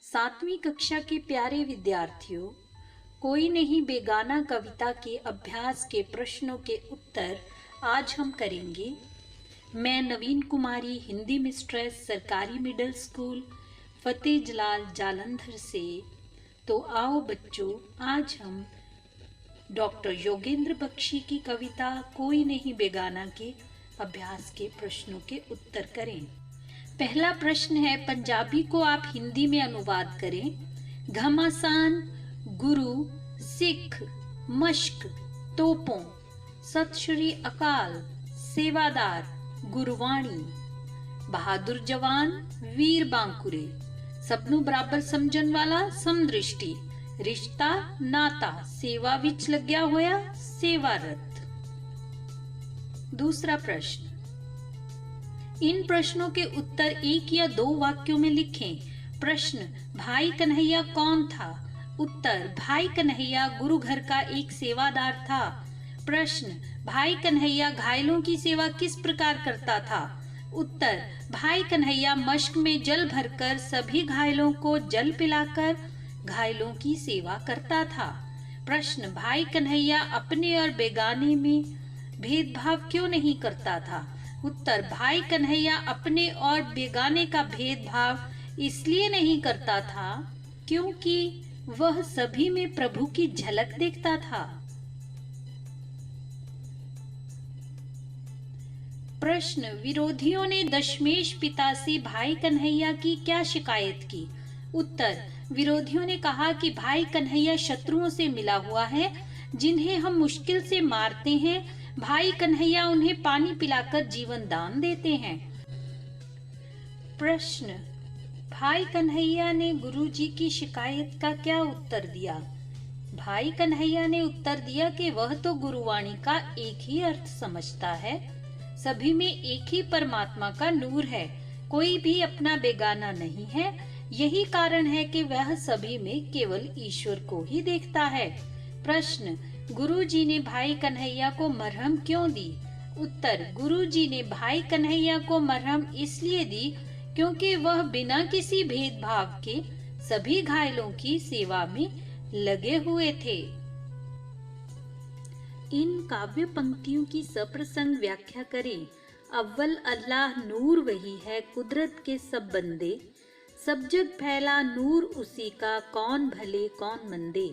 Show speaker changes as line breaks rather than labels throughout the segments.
सातवीं कक्षा के प्यारे विद्यार्थियों, कोई नहीं बेगाना कविता के अभ्यास के प्रश्नों के उत्तर आज हम करेंगे। मैं नवीन कुमारी, हिंदी मिस्ट्रेस, सरकारी मिडिल स्कूल फतेह जलाल जालंधर से। तो आओ बच्चों, आज हम डॉक्टर योगेंद्र बख्शी की कविता कोई नहीं बेगाना के अभ्यास के प्रश्नों के उत्तर करें। पहला प्रश्न है, पंजाबी को आप हिंदी में अनुवाद करें। घमासान, गुरु, सिख, मश्क, तोपों, सत श्री अकाल, सेवादार, गुरवाणी, बहादुर जवान, वीर बांकुरे, सबनू बराबर समझन वाला, समदृष्टि, रिश्ता, नाता, सेवा विच लग्या होया, सेवारत। दूसरा प्रश्न, इन प्रश्नों के उत्तर एक या दो वाक्यों में लिखें। प्रश्न, भाई कन्हैया कौन था? उत्तर, भाई कन्हैया गुरु घर का एक सेवादार था। प्रश्न, भाई कन्हैया घायलों की सेवा किस प्रकार करता था? उत्तर, भाई कन्हैया मश्क में जल भरकर सभी घायलों को जल पिलाकर घायलों की सेवा करता था। प्रश्न, भाई कन्हैया अपने और बेगाने में भेदभाव क्यों नहीं करता था? उत्तर, भाई कन्हैया अपने और बेगाने का भेदभाव इसलिए नहीं करता था क्योंकि वह सभी में प्रभु की झलक देखता था। प्रश्न, विरोधियों ने दशमेश पिता से भाई कन्हैया की क्या शिकायत की? उत्तर, विरोधियों ने कहा कि भाई कन्हैया शत्रुओं से मिला हुआ है जिन्हें हम मुश्किल से मारते हैं। भाई कन्हैया उन्हें पानी पिलाकर जीवन दान देते हैं। प्रश्न, भाई कन्हैया ने गुरुजी की शिकायत का क्या उत्तर दिया? भाई कन्हैया ने उत्तर दिया कि वह तो गुरुवाणी का एक ही अर्थ समझता है। सभी में एक ही परमात्मा का नूर है, कोई भी अपना बेगाना नहीं है। यही कारण है कि वह सभी में केवल ईश्वर को ही देखता है। प्रश्न, गुरुजी ने भाई कन्हैया को मरहम क्यों दी? उत्तर, गुरुजी ने भाई कन्हैया को मरहम इसलिए दी क्योंकि वह बिना किसी भेदभाव के सभी घायलों की सेवा में लगे हुए थे। इन काव्य पंक्तियों की सप्रसंग व्याख्या करें। अव्वल अल्लाह नूर वही है, कुदरत के सब बंदे, सब जग फैला नूर उसी का, कौन भले कौन मंदे।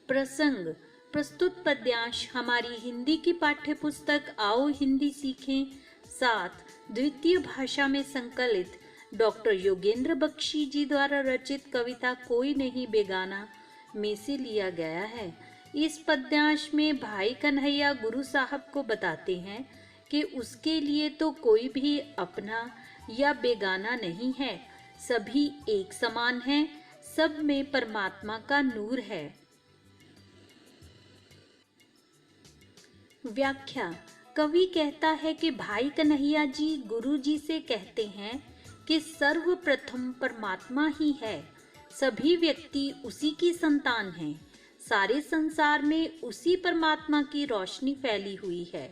प्रसंग, प्रस्तुत पद्यांश हमारी हिंदी की पाठ्य पुस्तक आओ हिंदी सीखें 7 द्वितीय भाषा में संकलित डॉक्टर योगेंद्र बख्शी जी द्वारा रचित कविता कोई नहीं बेगाना में से लिया गया है। इस पद्यांश में भाई कन्हैया गुरु साहब को बताते हैं कि उसके लिए तो कोई भी अपना या बेगाना नहीं है, सभी एक समान हैं, सब में परमात्मा का नूर है। व्याख्या, कवि कहता है कि भाई कन्हैया जी गुरु जी से कहते हैं कि सर्वप्रथम परमात्मा ही है, सभी व्यक्ति उसी की संतान हैं, सारे संसार में उसी परमात्मा की रोशनी फैली हुई है,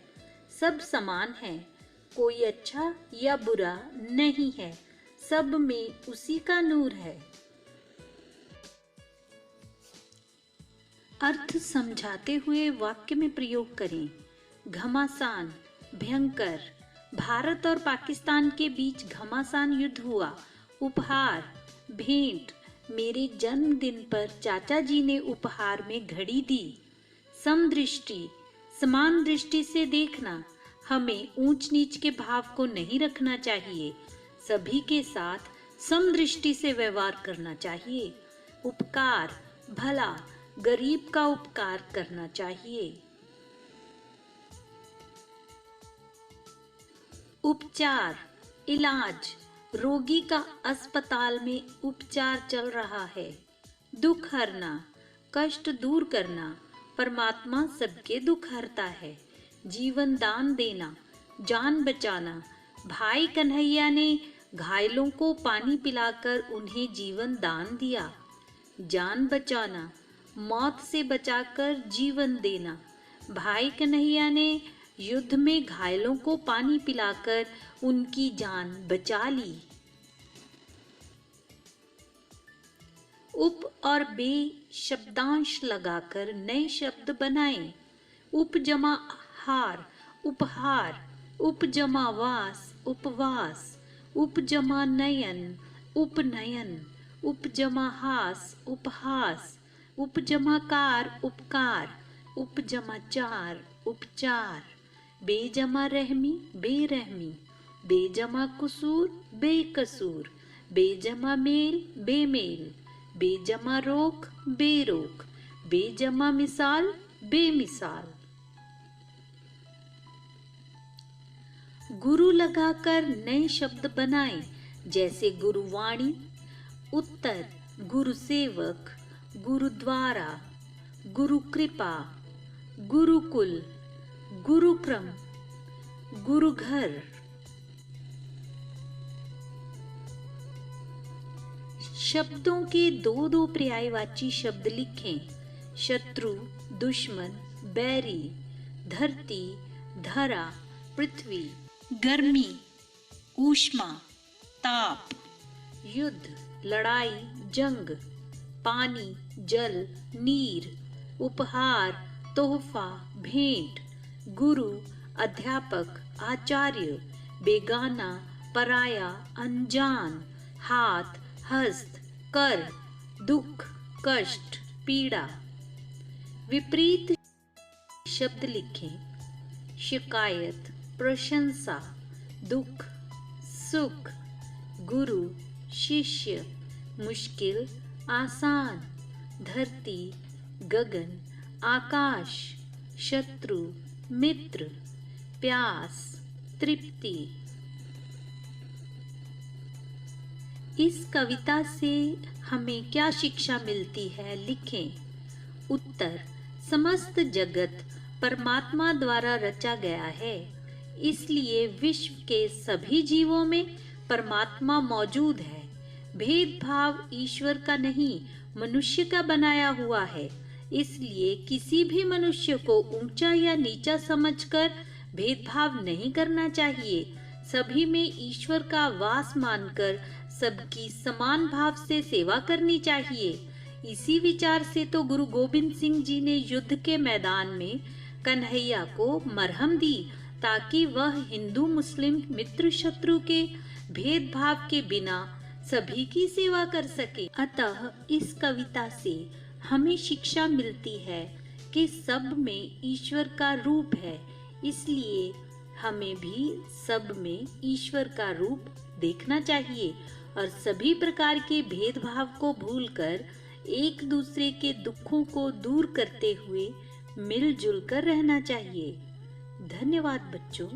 सब समान हैं, कोई अच्छा या बुरा नहीं है, सब में उसी का नूर है। अर्थ समझाते हुए वाक्य में प्रयोग करें। घमासान, भयंकर, भारत और पाकिस्तान के बीच घमासान युद्ध हुआ। उपहार, भेंट, मेरे जन्मदिन पर चाचा जी ने उपहार में घड़ी दी। समदृष्टि, समान दृष्टि से देखना, हमें ऊंच नीच के भाव को नहीं रखना चाहिए, सभी के साथ समदृष्टि से व्यवहार करना चाहिए। उपकार, भला, गरीब का उपकार करना चाहिए। उपचार, इलाज, रोगी का अस्पताल में उपचार चल रहा है। दुख हरना, कष्ट दूर करना, परमात्मा सबके दुख हरता है। जीवन दान देना, जान बचाना, भाई कन्हैया ने घायलों को पानी पिलाकर उन्हें जीवन दान दिया। जान बचाना, मौत से बचाकर जीवन देना, भाई कन्हैया ने युद्ध में घायलों को पानी पिलाकर उनकी जान बचा ली। उप और बे शब्दांश लगाकर नए शब्द बनाएं। उप जमा हार उपहार, उप जमा वास उपवास, उप जमा नयन उपनयन, उप जमा हास उपहास, उप जमा कार उपकार, उप जमा चार उपचार, बेजमा रहमी बेरहमी, बेजमा कुसूर बेकसूर, बेजमा मेल बेमेल, बेजमा रोक बेरोक, बेजमा मिसाल बेमिसाल। गुरु लगाकर नए शब्द बनाएं, जैसे गुरुवाणी, उत्तर, गुरु सेवक, गुरुद्वारा, गुरु कृपा, गुरुकुल, गुरुक्रम, गुरुघर। शब्दों के दो दो पर्यायवाची शब्द लिखें। शत्रु, दुश्मन, बैरी, धरती, धरा, पृथ्वी, गर्मी, ऊष्मा, ताप, युद्ध, लड़ाई, जंग, पानी, जल, नीर, उपहार, तोहफा, भेंट, गुरु, अध्यापक, आचार्य, बेगाना, पराया, अनजान, हाथ, हस्त, कर, दुख, कष्ट, पीड़ा। विपरीत शब्द लिखें। शिकायत, प्रशंसा, दुख, सुख, गुरु, शिष्य, मुश्किल, आसान, धरती, गगन, आकाश, शत्रु, मित्र, प्यास, तृप्ति। इस कविता से हमें क्या शिक्षा मिलती है, लिखें। उत्तर, समस्त जगत परमात्मा द्वारा रचा गया है, इसलिए विश्व के सभी जीवों में परमात्मा मौजूद है। भेदभाव ईश्वर का नहीं, मनुष्य का बनाया हुआ है, इसलिए किसी भी मनुष्य को ऊंचा या नीचा समझकर भेदभाव नहीं करना चाहिए। सभी में ईश्वर का वास मानकर सबकी समान भाव से सेवा करनी चाहिए। इसी विचार से तो गुरु गोविंद सिंह जी ने युद्ध के मैदान में कन्हैया को मरहम दी, ताकि वह हिंदू मुस्लिम मित्र शत्रु के भेदभाव के बिना सभी की सेवा कर सके। अतः इस कविता से हमें शिक्षा मिलती है कि सब में ईश्वर का रूप है, इसलिए हमें भी सब में ईश्वर का रूप देखना चाहिए और सभी प्रकार के भेदभाव को भूलकर एक दूसरे के दुखों को दूर करते हुए मिलजुल कर रहना चाहिए। धन्यवाद बच्चों।